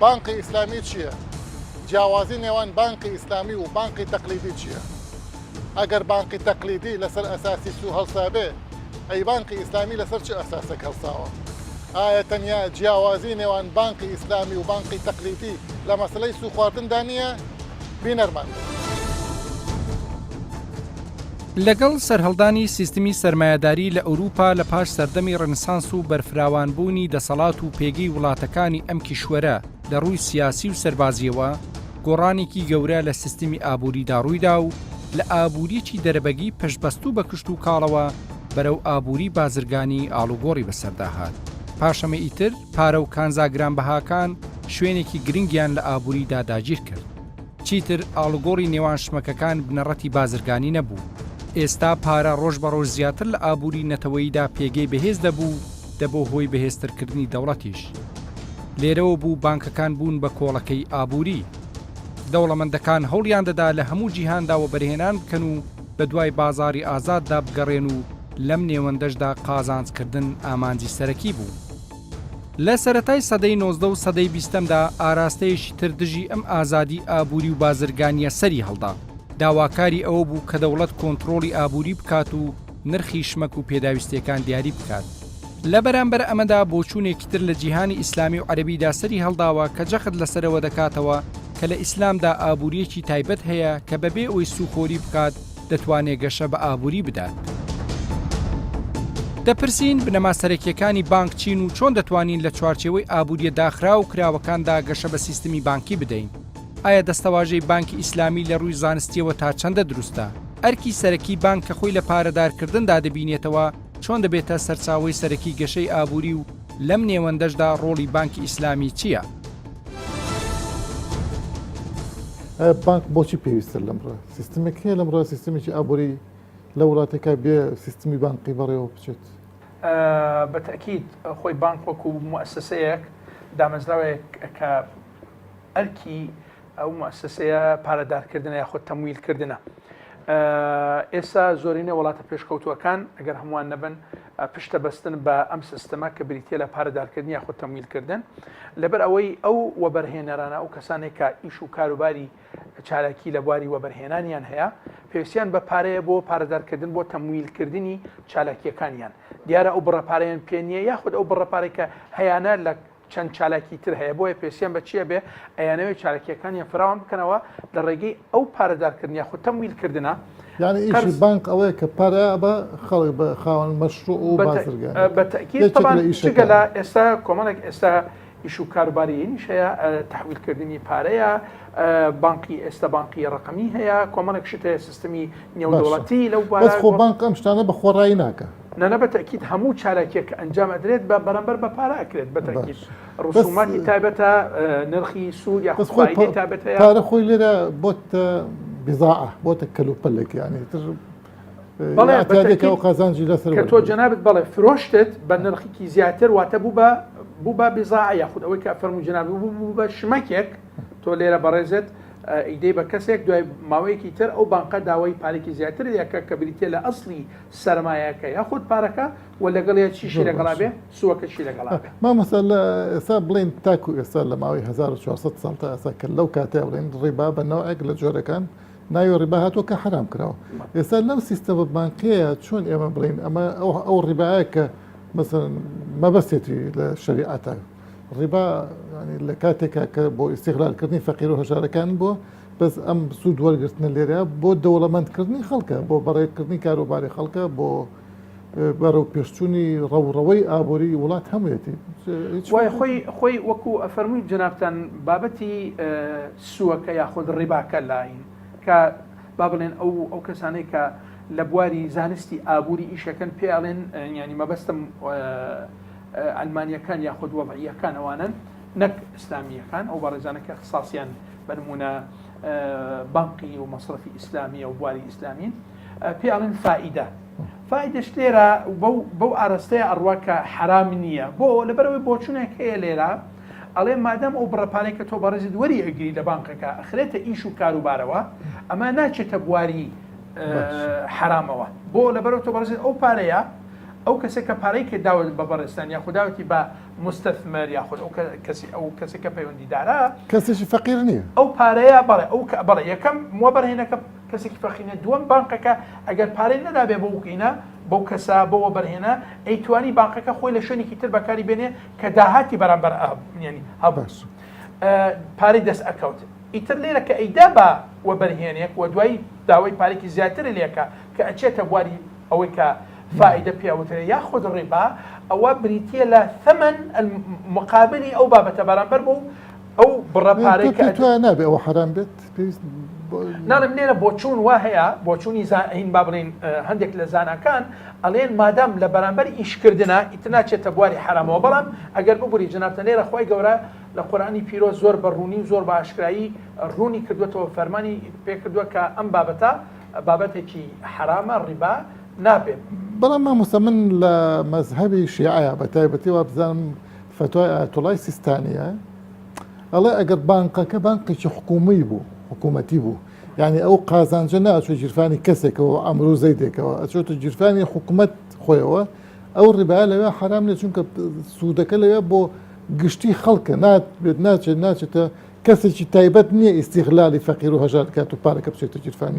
بانقی ئیسلامی چییە؟ جیاوازی نێوان بانقی ئیسلامی و بانقی تەقلیدی چییە؟ ئەگەر بانقی تەقلیدی لەسەر ئەساسی سوو هەڵسابێ، ئەی بانقی ئیسلامی لەسەر چه ئەساسێک هەڵساوە؟ ئایا تەنیا جیاوازی نێوان بانقی ئیسلامی و بانقی تەقلیدی لە مەسلەی سوو خواردندا نییە؟ بینەرمان. لەگەڵ سەرهەڵدانی سیستمی سەرمایەداری لە ئەوروپا لە پاش سەردەمی ڕەنسانس و بەرفراوانبوونی دەسەڵات و پێگەی وڵاتەکانی ئەم کیشوەرە لە ڕووی سیاسی و سەربازیەوە گۆڕانێکی گەورە لە سیستمی ئابووریدا ڕوویدا و لە ئابووریەکی دەرەبەگی پشتبەست و بە کشت و کاڵەوە بەرەو ئابووری بازرگانی ئاڵوگۆڕی بەسەرداهات. پاشەمە ئیتر پارە و کانزاگرانبەهاکان شوێنێکی گرنگیان لە ئابووریدا داگیر کرد. چیتر ئاڵوگۆڕی نێوان شمەکەکان بنەڕەتی بازرگانی نەبوو. ئێستا پارە ڕۆژ بە ڕۆژ زیاتر لە ئابووری نەتەوەییدا پێگەی بەهێز دەبوو هۆی بەهێزترکردنی دەوڵەتیش. لێرەوە بوو بانکەکان بوون بە کۆڵەکەی ئابووری. دەوڵەمەندەکان هەوڵیان دەدا لە هەموو جیهانداوە بەرهێنان بکەن و بە دوای بازاری ئازاددا بگەڕێن و لەم نێوەندەشدا قازانجکردن ئامانجی سەرەکی بوو. لە سەرەتای سەدەی 19 و سەدەی 20دا ئاراستەیەشی تر دژی ئەم ئازادی ئابووری و بازرگانیە سەری هەڵدا. داواکاری ئەوە بوو کە دەوڵەت کۆنتترۆلی ئابووری بکات و نرخی شمەک و پێداویستەکان دیاری بکات. لە بەرامبەر ئەمەدا بۆچوونێکی تر لە جیهانی ئیسلامی و عەرەبیدا سەری هەڵداوە کە جەخت لەسەرەوە دەکاتەوە کە لە ئیسلامدا ئابووریەکی تایبەت هەیە کە بەبێ ئەوی سوخۆری بکات دەتوانێت گەشە بە ئابووری بدات. دەپرسین بنەما سەرەکیەکانی بانک چین و چۆن دەتوانین لە چوارچێوەی ئابووریە داخرا و کراوەکاندا گەشە بە سیستمی بانکی بدەین. ئایا دەستەواژەی بانکی ئیسلامی لە ڕووی زانستیەوە تا چەندە دروستە؟ ئەرکی سەرەکی بانک کە خۆی لە پارەدارکردندا دەبینێتەوە چۆن دەبێتە سەرچاوەی سەرەکی گەشەی ئابووری و لەم نێوەندەشدا ڕۆڵی بانکی ئیسلامی چییە؟ بانک بۆچی پێویستە لەمڕۆ؟ سیستمێک هەیە لەمڕۆ سیستمێکی ئابووری لە وڵاتێکە بێ سیستمی بانقی بەڕێوە بچێت؟ بەتەکید خۆی بانک وەکو موسسەیەک دامەزراوەیە کە ئەرکی ئەو موسسەیە پارەدارکردنە یاخۆ تەمویلکردنە. ئێستا زۆرینە وڵاتە پێشکەوتووەکان ئەگەر هەمووان نەبن پشتە بەستن بە ئەم سیستەمە کە بریتە لە پارەدارکردنی یاخۆ تەمویلکردن لەبەر ئەوەی ئەو وەبەرهێنەرانە ئەو کەسانێک کە ئیش و کاروباری چالاکی لە بواری وەبەرهێنانیان هەیە پێویستیان بە پارەیە بۆ پارەدارکردن بۆ تەمویلکردنی چالاکیەکانیان. دیارە ئەو بڕەپارەیان پێ نییە یاخود ئەو بڕەپارێک کە هەیانە لە چەند چالاکی تر هەیە بۆیە پێویستیان بە چیە بێ ئەیانەوەی چالاکیەکانیان فراوان بکەنەوە لە ڕێگەی ئەو پارەدارکردنی یاخود تەمویلکردنە. یعنی ئیشی بانک ئەوەیە کە پارە بە خەڵک بە خاوەن مەشروع و بازرگان بەتەکید چگە لە ئێستا کۆمەڵێک ئێستا ئیش و کاروباریش هەیە تەحویلکردنی پارەیە بانکی ئێستا بانکی ڕقمی هەیە کۆمەڵێک شت هەیە سیستمی نێودەوڵەتی لەو بەس خۆ بانک ئەم شتانە بە خۆڕایی ناکە. نەنە بەتەکید هەموو چالاکێک ئەنجام ئەدرێت بە بەرامبەر بە پارە ئەکرێت بەتەکید ڕسوماتی تایبەتە نرخی سوود یا خۆی تایبەت هەیە پارە خۆی لێرە بۆتە بزاعە بۆتە کەلوپەلێک یعنی تر قازانجی لەسەر کە تۆ جەنابەت بەڵێ فرۆشتت بە نرخێکی زیاتر واتە بوو بە بزاعە یاخود ئەوەی کە فەرموو جەناب بوو بە شمەکێک تۆ لێرە بەڕێزت ئیدەی بە کەسێک دوای ماوەیەکی تر ئەو بانقە داوای پارێکی زیاتر یاکە کە بریتێ لە ئەسلی سەرمایەکە یاخود پارەکە و لەگەڵ چیشی لەگەڵا بێ سووەکەشی لەگەڵا بێ. مامەسەلا ئێستا بڵین تاکو ئێستا لە ماوەی 1400 ساڵ تا ئێستا کە لەو کاتێ بڵین ڕێبا بە نەوەیەک لە جۆرەکان ناوی ڕێبا هاتووە کە حرام کراوە. ئێستا لەم سیستەمە بانکەیە چۆن ئێمە بڵین ئەمە ئەو ڕێبایە کە مەسەڵەن مەبەستێتی لە شەریعەتە ڕێبا لە کاتێکە کە بۆ ئیستیغلالکردنی فەقیر و هەژارەکان بووە بەس ئەم سوود وەرگرتنە لێرە بۆ دەوڵەمەندکردنی خەڵکە بۆ بەڕێکردنی کاروباری خەڵکە بۆ بەرەو پێشچوونی ڕەوڕەوەی ئابووری وڵات هەموویەتی خۆی وەکو ئەفەرمووی جنابتان بابەتی سووەکە یاخود ڕێباکە لاین کە با بڵێن ئەو کەسانەی کە لە بواری زانستی ئابووری ئیشەکەن پێڵێن ینی مەبەستم ئەلمانیەکان یاخود وەضعیەکان ئەوانن نەک ئیسلامیەکان ئەو بەڕێزانەکە اختصاسیان بەنمونە بانقی و مەصرفی ئیسلامیە و بواری ئیسلامین پێڵێن فائیدەش لێرە بەو ئاراستەیە ئەڕوا کە حرام نییە بۆ لەبەرەوەی بۆچوونێک هەیە لێرە ئەڵێ مادەم ئەو بڕەپارەی کە تۆ بەڕێزت وەری ئەگری لە بانکەکە ئەخرێتە ئیش و کاروبارەوە ئەمە ناچێتە بواری حرامەوە بۆ لەبەرەوە تۆ بەڕێزت ئەو پارەیە ئەو کەسێک کە پارەی کە داوت بە بەڕێستان یا خودداوەتی بە مستثمر یاخود ئەو کەسێکە پەیوەندیدارە کەسێکی فەقیر نییە ئەو پارەیە بەڵێ یەکەم وە بەرهێنەکە کەسێکی فەقینە دووەم بانکەکە ئەگەر پارەی نەدابێ بۆ وکینە بەو کەسا بەوە بەرهێنە ئەیتوانی بانکەکە خۆی لە شوێنێکی تر بەکاری بێنێ کە داهاتی بەرامبەر ینی هەباش پارەی دەست ئەکەوت ئیتر لێرە کە ئەیدا بە وە بەرهێنێک و دوای داوای پارێکی زیاتر لێکە کە ئەچێتە بواری ئەوەی کە فائدە پیاوترە یاخود ڕێبا ئەوە بریتە لە ثەمەن مقابلی ئەو بابەتە بەرامبەر بوو ئەو بڕەپارەی کە نابێ ئەوە حرام بێت ناڵم لێرە بۆ چوون وا هەیە بۆ چوونی هین با بڵێن هەندێک لە زانەکان ئەڵێن مادام لە بەرامبەر ئیشکردنە ئیتر ناچێتە بواری حرامەوە بەڵام ئەگەر ببووری جنابتە لێرە خۆی گەورە لە قورئانی پیرۆز زۆر بەڕوونی و زۆر بە ئاشکرایی ڕوونی کردوێتەوە فەرمانی پێ کردووە کە ئەم بابەتە بابەتێکی حرامە ڕیبا نابێت بەڵام مامۆستا من لە مەزهەبی شیعەیە بە تایبەتی وا بزانم فتوای ئایەتوڵای سیستانیە ئەڵێ ئەگەر بانقەکە بانقێکی حکوومەتی بوو یعنی ئەو قازانجە ناچوە گیرفانی کەسێکەوە ئەمرۆ زەیدێکەوە ئەچۆتە گیرفانی حکوومەت خۆیەوە ئەو ڕیبا لەوێ حرام لێ چونکە سوودەکە لەوێ بۆ گشتی خەڵکە ناچێتە کەسێکی تایبەت نییە ئیستیغلالی فەقیر و هەژار کات و پارەکە بچێتە گیرفانی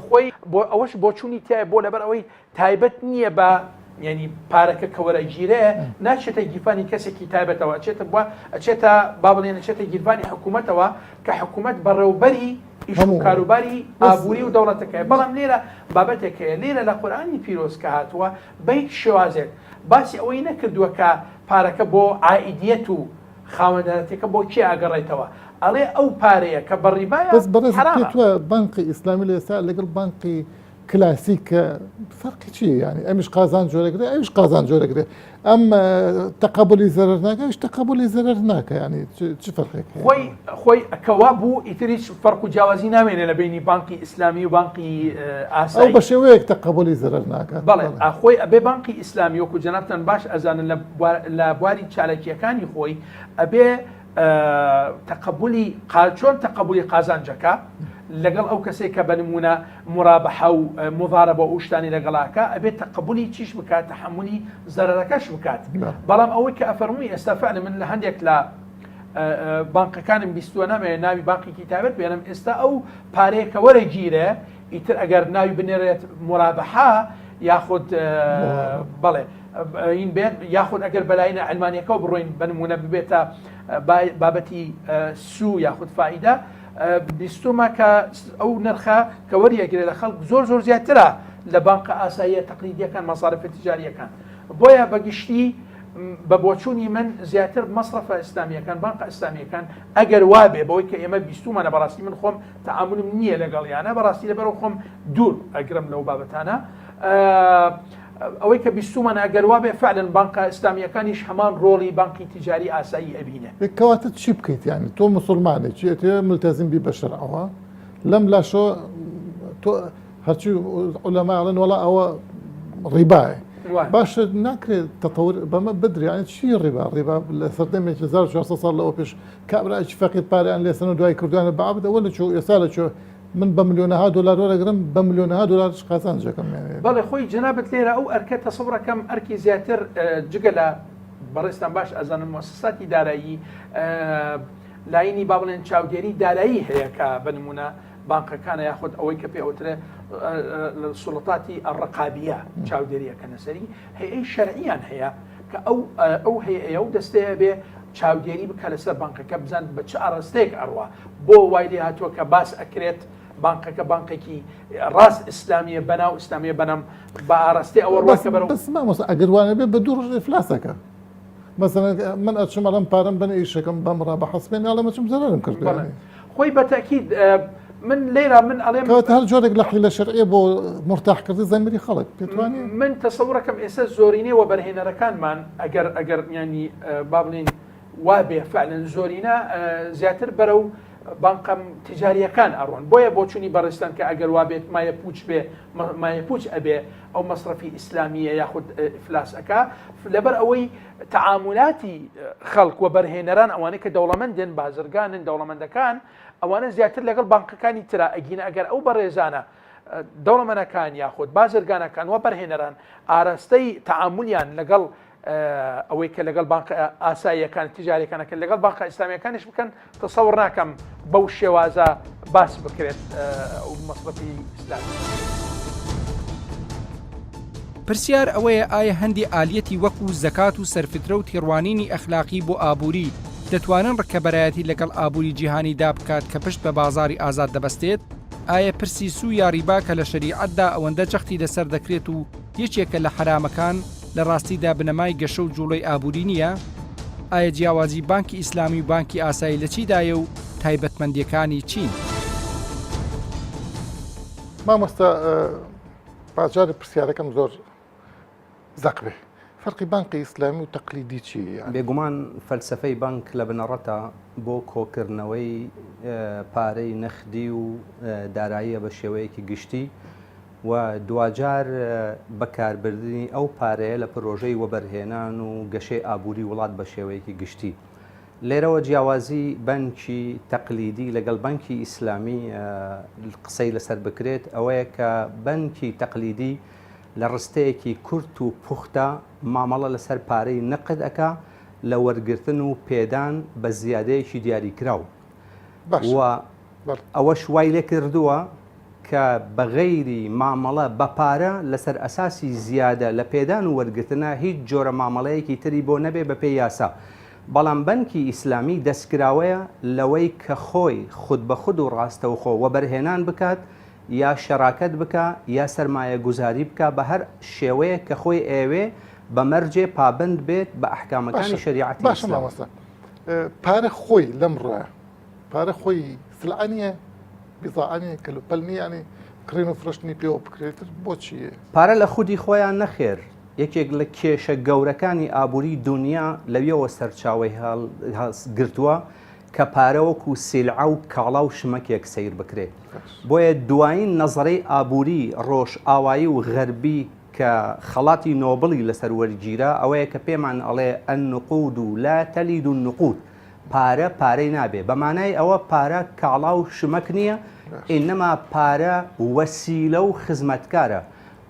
خۆی ئەوەش بۆ چوونی تایە بۆ لەبەر ئەوەی تایبەت نییە بە ینی پارەکە کەوەرە گیرەیە ناچێتە گیرفانی کەسێکی تایبەتەوە ئەچێتە با بڵێن ئەچێتە گیرفانی حکوومەتەوە کە حکوومەت بەڕێوبەری ئیش و کاروباری ئابووری و دەوڵەتەکەی بەڵام لێرە بابەتێکەیە لێرە لە قورئانی پیرۆز کە هاتووە بەیک شێوازێک باسی ئەوەی نەکردووە کە پارەکە بۆ عائیدیەت و خاوەندانەتەکە بۆ چی ئاگەڕێتەوە ئەڵێ ئەو پارەیە کە بەڕیبایە بەڕێزتوە بانقی ئیسلامی لە ئێستا لەگەڵ بانقی کلاسیکە فەرقی چیە ینی ئەمیش قازان جۆرەگرێ ئەوش قازان جۆرەگرێ ئەم تەقابلی زەرەر ناکە ئەوش تەقابلی زەرەر ناکە ینی چ فەرقێک خۆی کەوا بوو ئیتریش فەرق و جیاوازی نامێنێ لە بینی بانقی ئیسلامی و بانقی ئاسایی ئەو بە شێوەیەک تەقابلی زەرەر ناکات بەڵێ ئەخۆی ئەبێ بانقی ئیسلامی وەکو جەنابتان باش ئەزانن لە بواری چالاکیەکانی خۆی ئەبێ تەقبولی چۆن تەقبولی قازانجەکە لەگەڵ ئەو کەسێک کە بنمونە مرابحە و مضاربە و شتانی لەگەڵاکە ئەبێت تەقبولی چیش بکات تەحملی زەرەرەکەش بکات بەڵام ئەوەی کە ئەفەرمووی ئێستا فعلا من لە هەندێک لە بانقەکانم بیستووە نامەوێت ناوی بانقێکی تایبەت بێنم ئێستا ئەو پارەیەکە وەرەگیرێ ئیتر ئەگەر ناوی بنێرێت مرابحە یاخود بەڵێ این بێت یاخود ئەگەر بەلایەنە ئەلمانیەکە بڕۆین بنمونە ببێتە بابەتی سو یاخود فائیدە بیستومە کە ئەو نرخە کە وەریەگرێت لە خەڵک زۆر زیاترە لە بانقە ئاساییە تەقلیدیەکان مەصارفە تیجاریەکان بۆیە بەگشتی بە بۆچوونی من زیاتر مەصرفە ئیسلامیەکان بانقە ئیسلامیەکان ئەگەر وابێ بەوەی کە ئێمە بیستومانە بەڕاستی من خۆم تەعاملم نییە لەگەڵیانە بەڕاستی لەبەرەوە خۆم دوور ئەگرم لەو بابەتانە ئەوەی کە بیستومان ئەگەر وابێ فعلا بانقە ئیسلامیەکانیش هەمان ڕۆڵی بانقی تیجاری ئاسایی ئەبینێ کەواتە چی بکەیت یانی تۆ مسلمانێکی ملتەزم بی بە شەرعەوە لەم لاشۆ تۆ هەرچی عولەماڵن وەڵا ئەوە ڕیبایە باشە ناکرێت تەتەور بەمە بدرێت چی ڕیبا لە سەردەمێکی 1400 ساڵ لەوە پێش کابراایکی فەقیر پارەیان لێسن و دوای کردوانە بەعابدە وە لە چۆ ئێستا لە چۆ من بە ملیۆنەها دلار وەرەگرم بە ملیۆنەها دلارش قازانجەکەم بەڵێ خۆی جەنابەت لێرە ئەو ئەرکە تەسەوڕەکەم ئەرکی زیاتر جگە لە بەڕێستان باش ئەزانم مؤسساتی دارایی لاینی با بڵێن چاودێری دارایی هەیە کە بنمونە بانقەکانە یاخود ئەوەی کە پێوترێ سوڵتاتی ئەڕقابیە چاودێریەکەنە سەری هەیەی شەرعیان هەیە کە ئەو هەیە و دەستەیە بێ چاودێری بکە لەسەر بانقەکە بزان بە چه ئاڕستەیەک ئەڕوا بۆ وای لێ هاتووە کە باس ئەکرێت بانقەکە بانقێکی ڕاست ئیسلامیە بەناو ئیسلامیە بەنەم بە ئاڕاستی ئەوە ڕواکە بەرەوە ئەگەروانە بێ بە دوو ڕۆژ ئیفلاسەکە مثلا من ئەچم ئەڵەم پارەم بنە ئیشەکەم بەم ڕابە حەسبێن ئەڵە چم زەرەرم کرد خۆی بەتەکید من لێرە من ئەڵێم هەر جۆرێک لە حیلە شەرعیە بۆ مرتاحکردی زەمری خەڵک پێتوانێت من تەسەوڕەکەم ئێستا زۆرینەوە بەرهێنەرەکانمان ئەگەر ینی با بڵێن وابێ فعلا زۆرینە زیاتر بەرەو بانقەم تجاریەکان ئەڕۆن بۆیە بۆ چوونی بەڕێستان کە ئەگەر وابێت مایە پوچ بێ مایە پوچ ئەبێ ئەو مەصرفی ئیسلامیە یاخود ئیفلاسەکە لەبەر ئەوەی تەعاملاتی خەڵک و بەرهێنەران ئەوانەی کە دەوڵەمەندن بازرگانن دەوڵەمەندەکان ئەوانە زیاتر لەگەڵ بانقەکانی ترا ئەگینە ئەگەر ئەو بەڕێزانە دەوڵەمەنەکان یاخود بازرگانەکان وە بەرهێنەران ئاراستەی تعاملیان لەگەڵ ئەوەی کە لەگەڵ بانک ئاساییەکان تیجاریەکانەکە لەگەڵ بانکە ئیسلامیەکانیش بکەن تەسەوڕ ناکەم بەو شێوازە باس بکرێت ئەو مەسڵەتی ئیسلامی. پرسیار ئەوەیە ئایا هەندی ئالیەتی وەکو زەکات و سەرفترە و تێڕوانینی ئەخلاقی بۆ ئابووری دەتوانن ڕکەبەرایەتی لەگەڵ ئابووری جیهانیدا بکات کە پشت بە بازاری ئازاد دەبەستێت؟ ئایا پرسی سو یا ریبا کە لە شەریعەتدا ئەوەندە جەختی لەسەر دەکرێت و یەکێکە لە حرامەکان لە ڕاستیدا بنەمای گەشە و جوڵەی ئابووری نییە؟ ئایا جیاوازی بانکی ئیسلامی و بانکی ئاسایی لە چیدایە و تایبەتمەندیەکانی چین؟ مامۆستا باجارە پرسیارەکەم زۆر زەق بێ. فەرقی بانکی ئیسلامی و تەقلیدی چی؟ بێگومان فەلسفەی بانک لە بنەڕەتە بۆ کۆکردنەوەی پارەی نەخدی و داراییە بە شێوەیەکی گشتی و دوجار بەکاربردنی ئەو پارەیە لە پرۆژەی وەبەرهێنان و گەشەی ئابووری وڵات بە شێوەیەکی گشتی. لێرەوە جیاوازی بانکی تەقلیدی لەگەڵ بانکی ئیسلامی قسەی لەسەر بکرێت ئەوەیە کە بانکی تەقلیدی لە ڕستەیەکی کورت و پوختە مامەڵە لەسەر پارەی نەقد ئەکا لە وەرگرتن و پێدان بە زیادەیەکی دیاریکراو و ئەوە شوای لێ کردووە کە بەغەیری مامەڵە بەپارە لەسەر ئەساسی زیادە لە پێدان و وەرگرتنە هیچ جۆرە مامەڵەیەکی تری بۆ نەبێ بە پێی یاسا. بەڵام بانکی ئیسلامی دەستکراوەیە لەوەی کە خۆی خود بە خود و ڕاستەوخۆ وەبەرهێنان بکات یا شەراکەت بکە یا سەرمایە گوزاری بکە بە هەر شێوەیە کە خۆی ئێوێ بە مەرجێ پابند بێت بە ئەحکامەکانی شریعەتی ئیسلام. پارە خۆی لەم ڕۆیە پارە خۆی سلعانیە بیزاعانیە کەلوپەلنی ینی کڕین و فرشتنی پێوە بکرێتتر بۆچیە؟ پارە لە خودی خۆیان نەخێر. یەکێک لە کێشە گەورەکانی ئابووری دنیا لەویەوە سەرچاوی گرتووە کە پارەوەکو سیلعە و کاڵا و شمەکێک سیر بکرێت. بۆیە دوایین نەزەرەی ئابووری ڕۆژ ئاوایی و غەربی کە خەڵاتی نۆبڵی لەسەر وەرگیرە ئەوەیە کە پێمان ئەڵێ ئەنقود و لا تەلید و نقود پارە پارەی نابێ بەمانای ئەوە پارە کاڵا و شمەک نییە ئینەما پارە وەسیلە و خزمەتکارە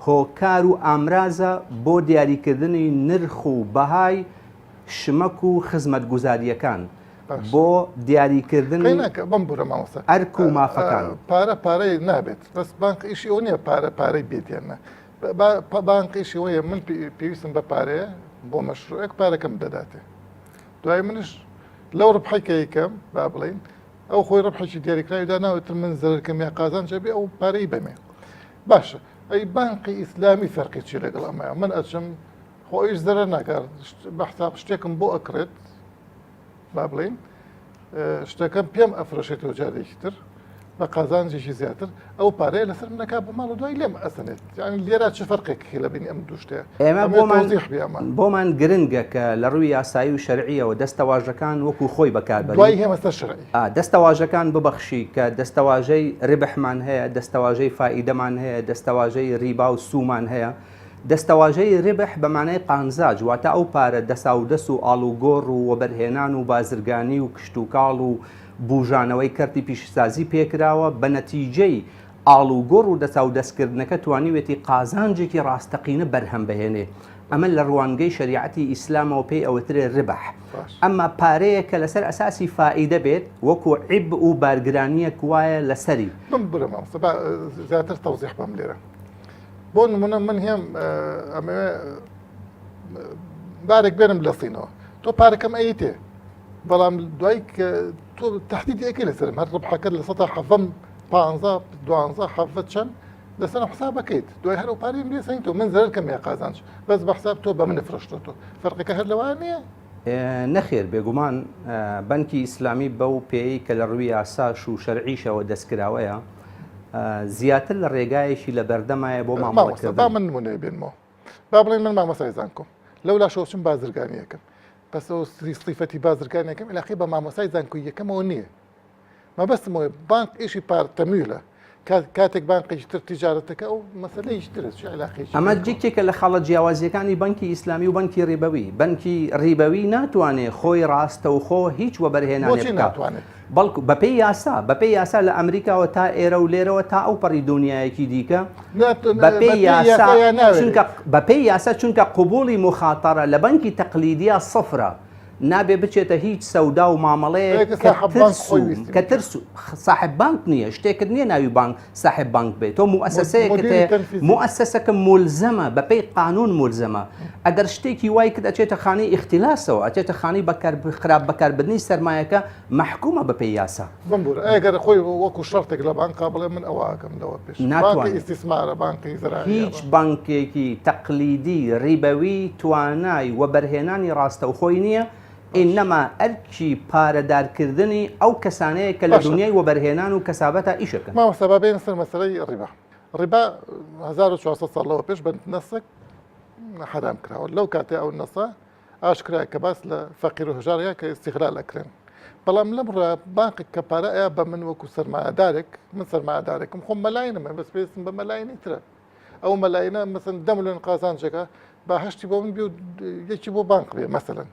هۆکار و ئامرازە بۆ دیاریکردنی نرخ و بەهای شمەک و خزمەت گوزاریەکان بۆ دیاریکردنی بم بورە مامۆستا ئەرک و مافەکان. پارە پارەی نابێت بەس بانک ئیشی ئەو نییە پارەی بێتیانە بانک ئیشی وەیە من پێویستم بە پارەیە بۆ مەشروعێک پارەکەم دەداتێ دوای منش لەو ڕبحەکە یەکەم با بڵین ئەو خۆی ڕبحێکی دیاریکراویدا ناوێتتر من زەرەکەم یا قازان جەبێ ئەو پارەی بەمێ باشە. ئەی بانقی ئیسلامی فەرقی چی لەگەڵ ئەمەیە؟ من ئەچم خۆئیش زەرە ناکار بە حساب شتێکم بۆ ئەکرێت با بڵین شتەکەم پێم ئەفرۆشێتەوە جارێکی تر بە قازانجێکی زیاتر ئەو پارەیە لەسەر منەکە بە ماڵ و دوای لێم ئەسنێت. یعنی لێرە چه فەرقێکی لە بینی ئەم دوو شتەیە؟ ئێمە بۆمان گرنگە کە لە ڕووی یاسایی و شەرعیەوە دەستەواژەکان وەکو خۆی بەکاربەری دوای هێمەستە شەرعی دەستەواژەکان ببەخشی کە دەستەواژەی ڕبحمان هەیە دەستەواژەی فائیدەمان هەیە دەستەواژەی ریبا و سومان هەیە. دەستەواژەی ڕبح بەمانەی قانزاج واتە ئەو پارە دەسا و دەست و ئاڵوگۆڕ و وەبەرهێنان و بازرگانی و کشت و کاڵ و بوژانەوەی کەرتی پیشسازی پێکراوە بە نەتیجەی ئاڵوگۆڕ و دەسا و دەستکردنەکە توانیوێتی قازانجێکی ڕاستەقینە بەرهەم بهێنێ. ئەمە لە ڕوانگەی شریعەتی ئیسلامەوە پێی ئەوەترێ ڕبح. ئەمە پارەیە کە لەسەر ئەساسی فائیدە بێت وەکو عیب و بارگرانیەک وایە لەسەری. من بڕە زیاتر تەوزیح بەم لێرە بۆ نمونە من هێم ئەمە بارێک بێنم لە سینەوە تۆ پارەکەم ئەیتێ بەڵام دوای کە تۆ تهدیدی ئەەکەی لەسەرم هەر ڕبحەکەت لە سەدا حەفەم 15 12 حەفەت چەند لەسەر حسابەکەیت دوای هەر و پارەیم لێ سەین تۆ من زەرکەم یا قازانج بەس بە حساب تۆ بە منە فرۆشتۆ تۆ فەرقەکە هەر لەوان نییە؟ نەخێر بێگومان بانکی ئیسلامی بەو پێی کە لە ڕووی یاساش و شەرعیشەوە دەستکراوەیە زیاتر لە ڕێگایەکی لە بەردەمایە بۆ مامۆستاکردن. با من نمونەیە بێنمەوە با بڵێن من مامۆستای زانکۆم لەولا شۆچم بازرگانیەکەم بەس ئەو سیفەتی بازرگانیەکەم ئیلاقی بە مامۆستای زانکۆیەکەمەوە نییە مەبەستمەوە بانک ئیشی پارتەمیولە کاتێک بانقێکی تر تیجارەتەکە ئەو مەسەلەیەکی ترە علاقەیەکی ئەمە جێکێکە لە خاڵە جیاوازیەکانی بانکی ئیسلامی و بانکی ڕیبەوی. بانکی ڕیبەوی ناتوانێت خۆی ڕاستەوخۆ هیچ وەبەرهێنانێک بکات بەڵکو بەپێی یاسا لە ئەمریکاوە تا ئێرە و لێرەوە تا ئەو پەڕی دنیایەکی دیکە بەپێی یاسا چونکە قوبوڵی مخاتەرە لە بەنکی تەقلیدیە سفرە نابێ بچێتە هیچ سەودا و مامەڵەیە کە ترس صاحب بانک نییە شتێکت نییە ناوی بانک صاحب بانک بێت تۆ مؤسسەکە مولزەمە بەپێی قانون مولزەمە ئەگەر شتێکی وای کرد ئەچێتە خانەی ئیختیلاسەوە ئەچێتە خانەی خراپ بەکاربردنی سەرمایەکە مححکومە بەپێی یاسا ئەگەر خۆی وەکو شەرتێک لە بانکا بڵێ من ئەوواکەمەوە پێش ناتوانێت ئیستیسمارە بانکی زراعی هیچ بانکێکی تەقلیدی ڕیبەوی توانای وەبەرهێنانی ڕاستەوخۆی نییە ئینەما ئەرکی پارەدارکردنی ئەو کەسانەیە کە لە دنیای وەبەرهێنان و کەسابەتە ئیشەکە مامۆستا بێن سەر مەسەلەی ڕیبا 1400 ساڵەوە پێش بە نەسک حرام کراوە لەو کاتێ ئەو نەسا ئاشکرای کە باس لە فەقیر و هەژارەیە کە ئیستیغلال ئەکرێن بەڵام لەمڕە بانقێک کە پارەیە بە من وەکو سەرمایەدارێک من سەرمایەدارێکم خۆم مەلاینمە بەس پێویستم بە مەلاینی ترە ئەو مەلاینە مەسەن 10 ملیۆن قازانجێکە بە هەشتی بۆ من بێ یەکی بۆ بانک بێ مەسەلەن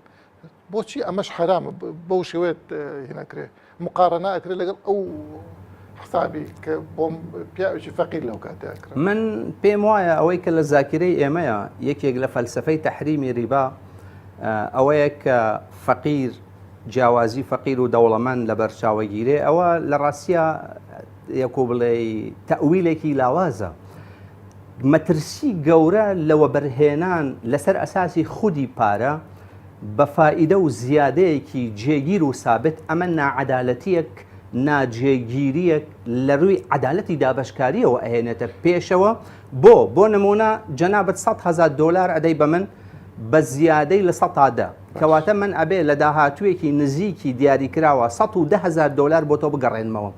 بۆچی ئەمەش حرامە بەو شێوێت هێنەکرێ مقارنە ئەکرێ لەگەڵ ئەو حسابی کە بۆم پیاوێکی فەقیر لەو کاتێکرا من پێم وایە ئەوەی کە لە زاکرەی ئێمەیە یەکێک لە فەلسفەی تەحریمی ریبا ئەوەیە کە فەقیر جیاوازی فەقیر و دەوڵەمەند لە بەرچاوەگیرێ ئەوە لە ڕاستیە یەکۆ بڵێ تەئویلێکی لاوازە مەترسی گەورە لەوە بەرهێنان لەسەر ئەساسی خودی پارە بەفائیدە و زیادەیەکی جێگیر و سابت ئەمە ناعەدالەتیەک ناجێگیریەک لە ڕووی عەدالەتی دابەشکاریەوە ئەهێنێتە پێشەوە بۆ نمونە جەنابەت 100,000 دۆلار ئەدەی بە من بە زیادەی لە 100 کەواتە من ئەبێ لە داهاتوێکی نزیکی دیاریکراوە 110,000 دۆلار بۆ تۆ بگەڕێنمەوە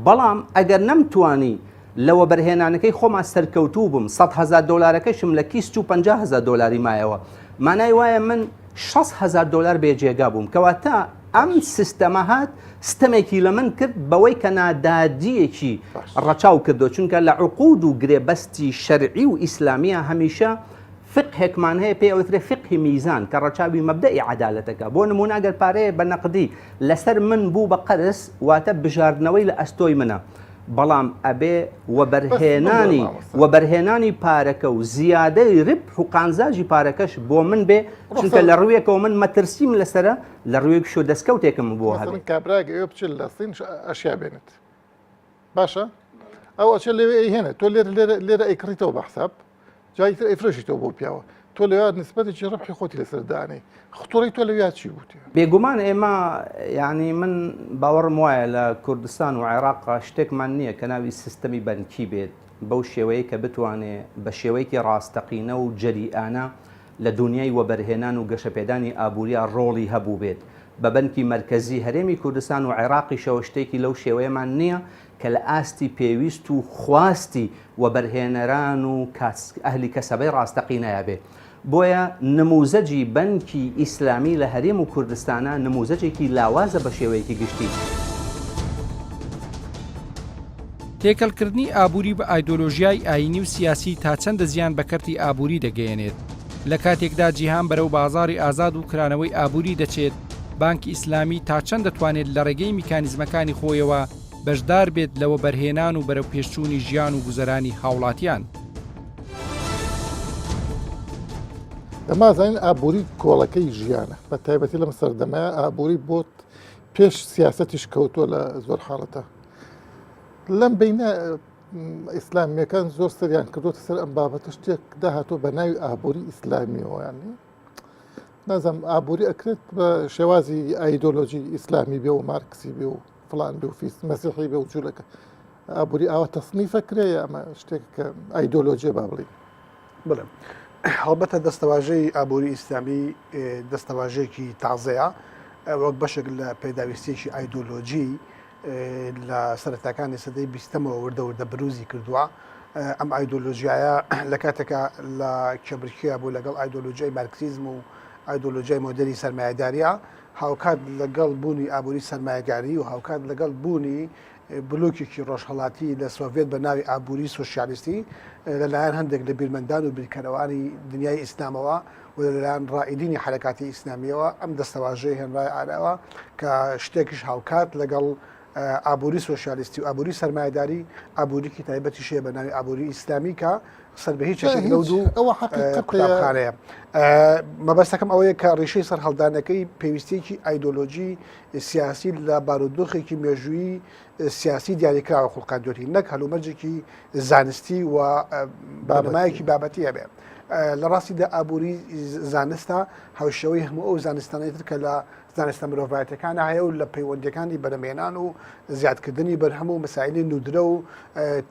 بەڵام ئەگەر نەمتوانی لەوە بەرهێنانەکەی خۆمان سەرکەوتوو بم 100,000 دۆلارەکەشم لە کیست و 50,000 دۆلاری مایەوە مانای وایە من 60,000 دۆلار بێجێگا بووم کەواتە ئەم سیستەمە هات ستەمێکی لە من کرد بەوەی کە نادادیەکی ڕەچاو کردو چونکە لە عقود و گرێبەستی شەرعی و ئیسلامیە هەمیشە فقهێکمان هەیە پێ ئەوترێ فقهی میزان کە ڕەچاوی مەبدەئی عەدالەتەکە بۆ نمونە ئەگەر پارەیە بە نەقدی لەسەر من بوو بە قەرز واتە بژاردنەوەی لە ئەستۆی منە بەڵام ئەبێ وەبەرهێنانی پارەکە و زیادەی ڕبح و قانزاژی پارەکەش بۆ من بێ چونکە لە ڕوویەکەوە من مەترسیم لەسرە لە ڕوویەک شو دەستکەوتێکم بۆ هەبێت کابراگە ئێوە بچێت لە سین ئەشیا بێنێت باشە ئەو ئەچێت لەوێ هێنێت تۆ لێرە ئەیکڕیتەوە بە حساب جای تر ئەیفرۆشیتەوە بۆ پیاوە تۆ لەوێ نسبەتێکی ڕبحی خۆتی لەسەردانەی خطۆڕی تۆ لەوێ چی بوو بێگومان ئێمە یعنی من باوەڕم وایە لە کوردستان و عێراق شتێکمان نییە کە ناوی سیستەمی بەنکی بێت بەو شێوەیە کە بتوانێت بە شێوەیەکی ڕاستەقینە و جەریئانە لە دنیای وەبەرهێنان و گەشەپێدانی ئابووریە ڕۆڵی هەبوو بێت بە بەنکی مەرکەزی هەرێمی کوردستان و عێراقی شەوە شتێکی لەو شێوەیەمان نییە کە لە ئاستی پێویست و خواستی وەبەرهێنەران و ئەهلی کەسەبەی ڕاستەقینەیە بێت بۆیە نموزەجی بەنکی ئیسلامی لە هەرێم و کوردستانە نموزەجێکی لاوازە بە شێوەیەکی گشتی تێکەڵکردنی ئابووری بە ئایدۆلۆژیای ئاینی و سیاسی تا چەندە زیان بە کەرتی ئابووری دەگەیەنێت لە کاتێکدا جیهان بەرەو بازاری ئازاد و کرانەوەی ئابووری دەچێت بانکی ئیسلامی تا چەند دەتوانێت لە ڕێگەی میکانیزمەکانی خۆیەوە بەشدار بێت لەوە بەرهێنان و بەرەو پێشچوونی ژیان و گوزەرانی هاوڵاتیان دەمازانین ئابووری کۆڵەکەی ژیانە بە تایبەتی لەم سەردەمایە ئابووری بۆ پێش سیاسەتیش کەوتووە لە زۆر حاڵەتە لەم بینە ئیسلامیەکان زۆر سەریان کردوتە سەر ئەم بابەتە شتێک داهاتۆ بە ناوی ئابووری ئیسلامیەوەیانی نازەم ئابووری ئەکرێت بە شێوازی ئایدۆلۆژی ئیسلامی بێ و مارکسی بێ و فڵان بێ و فیست مەسیحی بێ و جوولەکە ئابووری ئاوە تەسنیفەکرێ ئەمە شتێک کە ئایدۆلۆژیە با بڵێ بڵێ هەڵبەتە دەستەواژەی ئابووری ئیسلامی دەستەواژەیەکی تازەیە وەک بەشێک لە پێداویستێکی ئایدۆلۆژی لە سەرەتاکانی سەدەی بیستەمەوە وردە بروزی کردووە ئەم ئایدۆلۆژیایە لە کاتێکە لە کێبرکیە بوو لەگەڵ ئایدۆلۆژیای مارکسیزم و ئایدۆلۆژیای مۆدەری سەرمایه‌داریە هاوکات لەگەڵ بوونی ئابووری سەرمایه‌داری و هاوکات لەگەڵ بوونی بلوکێکی ڕۆژهەڵاتی لە سۆڤێت بە ناوی ئابووری سۆسیالیستی لەلایەن هەندێک لە بیرمەندان و بیرکەرەوانی دنیای ئیسلامەوە و لەلایەن ڕائیدینی حرەکاتی ئیسلامیەوە ئەم دەستەواژەی هێنرای ئاراوە کە شتێکیش هاوکات لەگەڵ ئابووری سۆسیالیستی و ئابووری سەرمایه‌داری ئابووریکی تایبەتی شێ بە ناوی ئابووری ئیسلامی کە سەر بە هیچ شتێک لەو دوو ئەوە حقیقەتە. قوتابخانەیە. مەبەستەکەم ئەوەیە کە ڕیشەی سەرهەڵدانەکەی پێویستێکی ئایدۆلۆژی سیاسی لە بارودۆخێکی مێژووی سیاسی دیاریکراوە خوڵقاندۆری نەک هەلومەرجێکی زانستی و بەنمایەکی بابەتی هەبێ. لە ڕاستیدا ئابووری زانستە هاوشەوەی هەموو ئەو زانستانەی تر کە لە زانستە مرۆڤایەتەکانە هەیە و لە پەیوەندیەکانی بەرهەمهێنان و زیادکردنی بەرهەم و مەسائلی نودرە و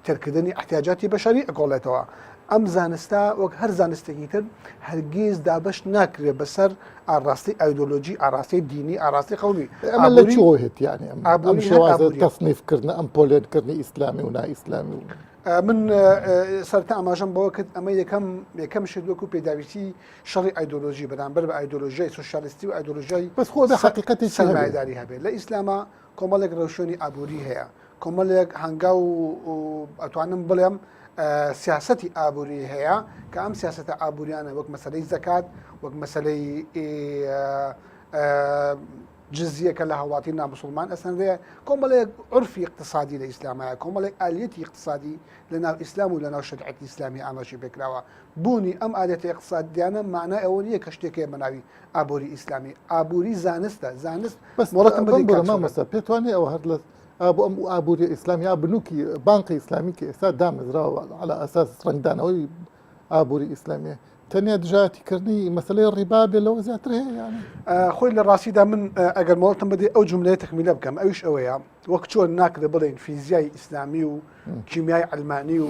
تێرکردنی احتیاجاتی بەشەری ئەگۆڵێتەوە. ئەم زانستە وەک هەر زانستێکی تر هەرگیز دابش ناکرێت بەسەر ئاڕاستی ئایدۆلۆژی، ئاڕاستی دینی، ئاڕاستی قەومی. ئەمە لە چۆ هێت یانی ئەم شێوازە تەصنیفکردن ئەم پۆلێنکردنی ئیسلامی و نائیسلامی و من سەرتا ئاماژەم بەوە کرد ئەمە یەکەم شێدوەک و پێداویستی شەڕی ئایدۆلۆژی بەرامبەر بە ئایدۆلۆژیای سۆسیالیستی و ئایدۆلۆژیای بەس خۆ بە حقیقەتی سەرمایه‌داری هەبێت. لە ئیسلامە کۆمەڵێک ڕەوشێنی ئابووری هەیە، کۆمەڵێک هەنگا و ئەتوانم بڵێم سیاسەتی ئابووری هەیە کە ئەم سیاسەتە ئابووریانە وەک مەسەلەی زەکات، وەک مەسەلەی جزیەکە لە هەوڵاتی نامسڵمان ئەسەندەیە، کۆمەڵێک عرفی اقتصادی لە ئیسلامایە، کۆمەڵێک ئالەتی اقتصادی لە ناو ئیسلام و لە ناو شەریعەتی ئیسلامی ئاماژی پێکراوە. بوونی ئەم ئالەتە اقتصادیانە معنای ئەوە نییە کە شتێکەیە بە ناوی ئابووری ئیسلامی. ئابووری زانستە، زانست بەڵەتم مامەسە پێتوانێت ئەوە هەر لە ئەم ئابووری ئیسلامی یا بنووکی بانقی ئیسلامی کە ئێستا دامەزراوە على ئەساس ڕنگدانەوەی ئابووری ئیسلامیە تەنیا دژاتیکردنی مەسلەی ڕیبا بێ لەوە زیاتر هەیە یانی خۆی لە ڕاستیدا من ئەگەر مۆڵتم بدێ ئەو جملەیە تەکمیلە بکەم ئەوش ئەوەیە وەک چۆن ناکرێ بڵێن فیزیای ئیسلامی و کیمیای ئەلمانی و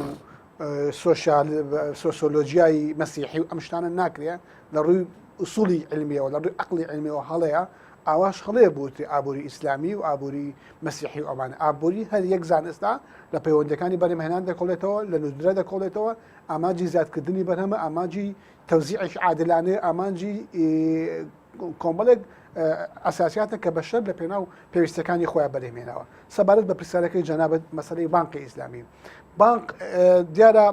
سۆسیۆلۆژیای مەسیحی و ئەم شتانە ناکرێ لە ڕووی ئوسولی علمیەوە لە ڕووی عەقڵی علمیەوە هەڵەیە ئاواش هەڵەیە بووتری ئابووری ئیسلامی و ئابووری مەسیحی و ئەوانە. ئابووری هەر یەک زانستە لە پەیوەندەکانی بەرهەمهێنان دەکۆڵێتەوە، لە نودرە دەکۆڵێتەوە، ئاماجی زیادکردنی بەرهەمە، ئاماجی تەوزیعێکی عادلانێ، ئامانجی کۆمەڵێک ئەساسیاتە کە بەشەر لە پێناو پێویستەکانی خۆیان بەرهەمهێناوە. سەبارەت بە پرسیارەکەی جەنابەت مەسەلەی بانقی ئیسلامی، بانق دیارە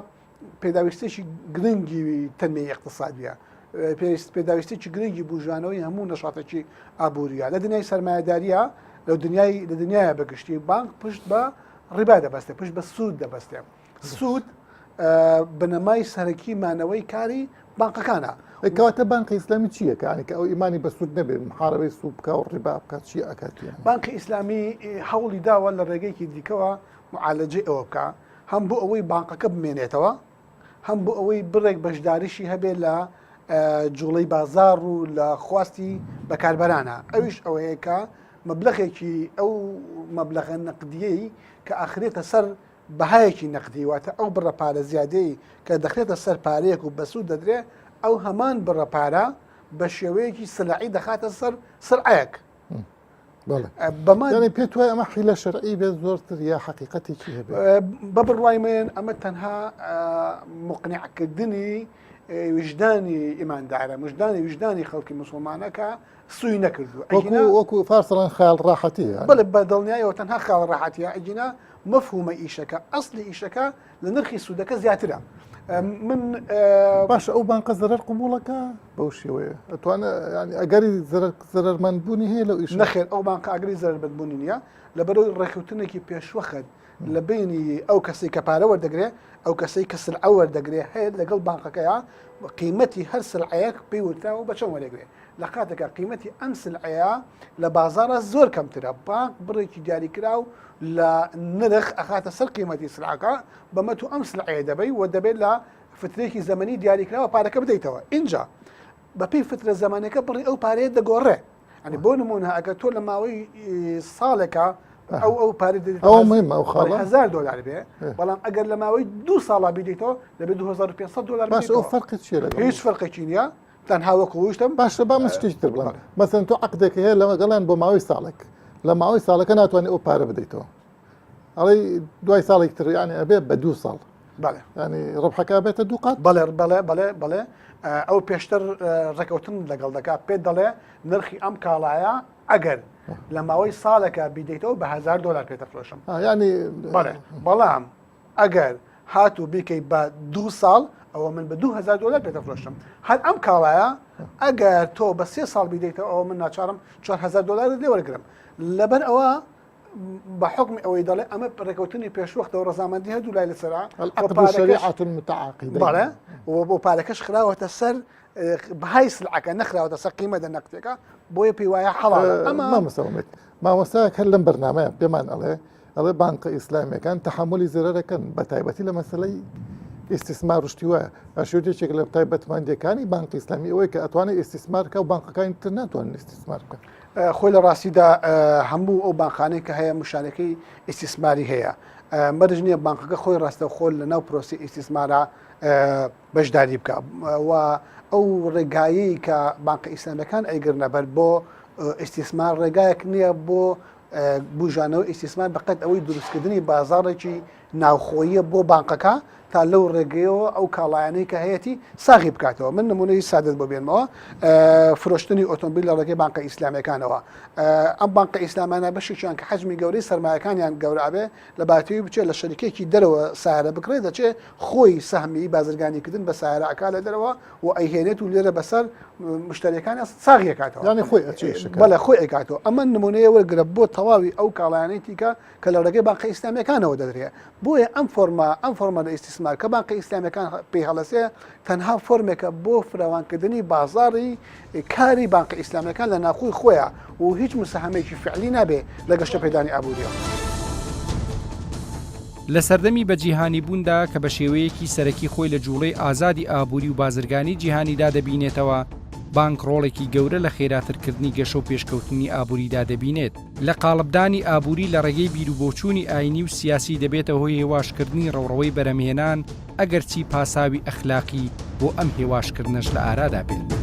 پێداویستێکی گرنگی تەنمەی اقتصادیە، پێداویستێکی گرنگی بوژانەوەی هەموو نەشاتێکی ئابووریە. لە دنیای سەرمایه‌داریە لە دنیای بەگشتی بانک پشت بە ڕیبا دەبەستێ، پشت بە سوود دەبەستێ. سوود بنەمای سەرەکی مانەوەی کاری بانقەکانە. کەواتە بانقی ئیسلامی چییە کە ئەو ئیمانی بە سوود نەبێت محارەبەی سوود بکە و ڕیبا بکات چی ئەکاتیان؟ بانقی ئیسلامی هەوڵی داوە لە ڕێگەیەکی دیکەوە معالەجەی ئەوە بکە، هەم بۆ ئەوەی بانقەکە بمێنێتەوە، هەم بۆ ئەوەی بڕێک بەشداریشی هەبێت لە جوڵەی بازار و لە خواستی بەکاربەرانە. ئەویش ئەوەیە کە مەبلەغێکی ئەو مەبلەغە نەقدیەی کە ئاخرێتە سەر بەهایەکی نەقدی واتە ئەو بڕەپارە زیادەی کە دەخرێتە سەر پارەیەک و بەسوود دەدرێ، ئەو هەمان بڕەپارە بە شێوەیەکی سلعی دەخاتە سەر سرعەیەک. بەمانی پێت وایە ئەمە حیلە شەرعی بێت زۆرتر یا حەقیقەتێکی هەبێت؟ بە بڕوای من ئەمە تەنها مقنعکردنی وجدانی ئیماندارە، وجدانی خەڵکی موسڵمانەکە سوی نەکردو وەکو فارسڵان خەیاڵ ڕاحەتی بڵێ بە دڵنیایەوە تەنها خەیاڵ ڕاحەتیە ئەجینا مەفهومە ئیشەکە ئەسلی ئیشەکە لە نرخی سوودەکە زیاترە. من باشە ئەو بانقە زەرەر قبوڵەکە بەو شێوەیە ئەتوانە ئەگەری زەرەرمەندبوونی هەیە لەو ئیش نەخێر ئەو بانقە ئەگەری زەرمەندبوونی نییە لەبەرەوەی ڕێکەوتنێکی پێشوەخت لە بینی ئەو کەسەی کە پارە وەردەگرێ ئەو کەسەی کە سلعە وەردەگرێ هەیە لەگەڵ بانقەکەیە قیمەتی هەر سلعەیەک پێی وتراوە بە چەند وەردەگرێ لە کاتێکە قیمەتی ئەم سلعەیە لە بازارە زۆر کەمترە، بانک بڕێکی دیاریکراو لە نرخ ئەخاتە سەر قیمەتی سلعەکە بەمە تو ئەم سلعەیە دەبەی و دەبێت لە فترێکی زەمەنی دیاریکراوە پارەکە بدەیتەوە. اینجا بەپێی فترە زەمانەکە بڕی ئەو پارەیە دەگۆڕێ. ئەنی بۆ نمونە ئەگە تۆ لە ماوەی ساڵێکە ئەو پارە $1000 بێ، بەڵام ئەگەر لە ماوەی 2 ساڵا بیدەیتەوە دەبێت $2500. باش ئەو فەرقی چیە لەگەڵ؟ هیچ فەرقێکی نییە، تەنها وەکو وشتم. باشە با من شتێکی تر بڵێم، مەسەن تۆ عەقدێکی هەیە لەمە گەڵێن بۆ ماوەی ساڵێک، لە ماوەی ساڵەکە ناتوانێت ئەو پارە بدەیتەوە، ئەڵێ دوای ساڵێک تر یعنی ئەبێ بە 2 ساڵ بەڵێ ینی ڕبحەکە بێتە دوو قات بەڵێ ئەو پێشتر ڕێکەوتن لەگەڵ دەکات پێ دەڵێ نرخی ئەم کاڵایە ئەگەر لە ماوەی ساڵێکە بیدەیتەوە بە $1000 پێدەفرۆشم ینی بەڵام ئەگەر هاتوو بیکەیت بە 2 ساڵ ئەوە من بە $2000 پێدەفرۆشتم هەر ئەم کاڵایە ئەگەر تۆ بە 3 ساڵ بیدەیتەوە ئەوە من ناچارم $4000 لێ وەرگرم لەبەر ئەوە بە حکمی ئەوەی دەڵێ ئەمە ڕێکەوتنی پێشوەختەوە ڕەزامەندی هەردوو لای لەسەرا شریعة متعاقدة بەڵێ بۆ پارەکەش خراوەتە سەر بەهای سلعەکە نەخراوەتە سەر قیمە دەنەقتێکە بۆیە پێی وایە حەڵالە ئەمە مەسەڵێت مامۆستایەک هەر لەم بەرنامەیە پێمان ئەڵێ بانکە ئیسلامیەکان تەحملی زرەرەکەن بە تایبەتی لە مەسلەی ئیسtismار ڕشتی وایە ئەشێک لە تایبەتمەندیەکانی بانکی ئیسلامی ئەوەی کە ئەتوانێت ئیسtismارکە و بانکەکانی تر ناتوانن ئیسtismار بکەن خۆی لە ڕاستیدا هەموو ئەو بانخانەی کە هەیە موشانەکەی ئیسtismاری هەیە مەرج نییە بانکەکە خۆی ڕاستە خۆل لە ناو پرۆسی ئیسtisمارە بەشداری بکە و ئەو ڕێگایی کە بانکە ئیسلامیەکان ئەیگرنە بەر بۆ ئیسtismار ڕێگایەک نییە بۆ بژانەوە ئیسtismار بەقەت ئەوەی دروستکردنی بازاڕێکی ناوخۆیە بۆ بانکەکە تا لەو ڕێگەیەوە ئەو کاڵایانەی کە هەیەی ساغی بکاتەوە من نمونەی سادت بۆ بێنمەوە فرۆشتنی ئۆتۆمبیل لە ڕێگەی بانکە ئیسلامیەکانەوە ئەم بانکە ئیسلامانە بەشێکیان کە حەجمی گەورەی سەرمایەکانیان گەورابێ لە باتوی بچێت لە شەریکێکی دەرەوە سارە بکرێت دەچێت خۆی سەهمی بازرگانیکردن بە سارەکە لە دەرەوە و ئەیهێنێت و لێرە بەسەر مشتریەکان ساغیەکاتەوە ینی خۆی بەڵێ خۆی ئەکاتەوە ئەمە نمونەیە وەرگرە بۆ تەواوی ئەو کاڵایانەی تیکە کە لە ڕێگەی بانکە ئیسلامیەکانەوە دەدرێت بۆیە ئەم فۆرمە لە ئیسtismار کە بانکە ئیسلامیەکان پێی هەڵەسێ تەنها فۆرمێکە بۆ فراوانکردنی بازاڕی کاری بانکە ئیسلامیەکان لە ناخۆی خۆیە و هیچ مساهمێکی فعلی نابێ لە گەشتە پێدانی ئابووریەوە لە سەردەمی بەجیهانی بووندا کە بە شێوەیەکی سەرەکی خۆی لە جوڵەی ئازادی ئابووری و بازرگانی جیهانیدا دەبینێتەوە بانک ڕۆڵێکی گەورە لە خێراترکردنی گەشە و پێشکەوتنی ئابووریدا دەبینێت لە قاڵبدانی ئابووری لە ڕێگەی بیرروبۆچوونی ئاینی و سیاسی دەبێتە هۆی هێواشکردنی ڕەوڕەوەی بەرەمهێنان ئەگەرچی پاساوی ئەخلاقی بۆ ئەم هێواشکردنەش لە ئارادا بێت.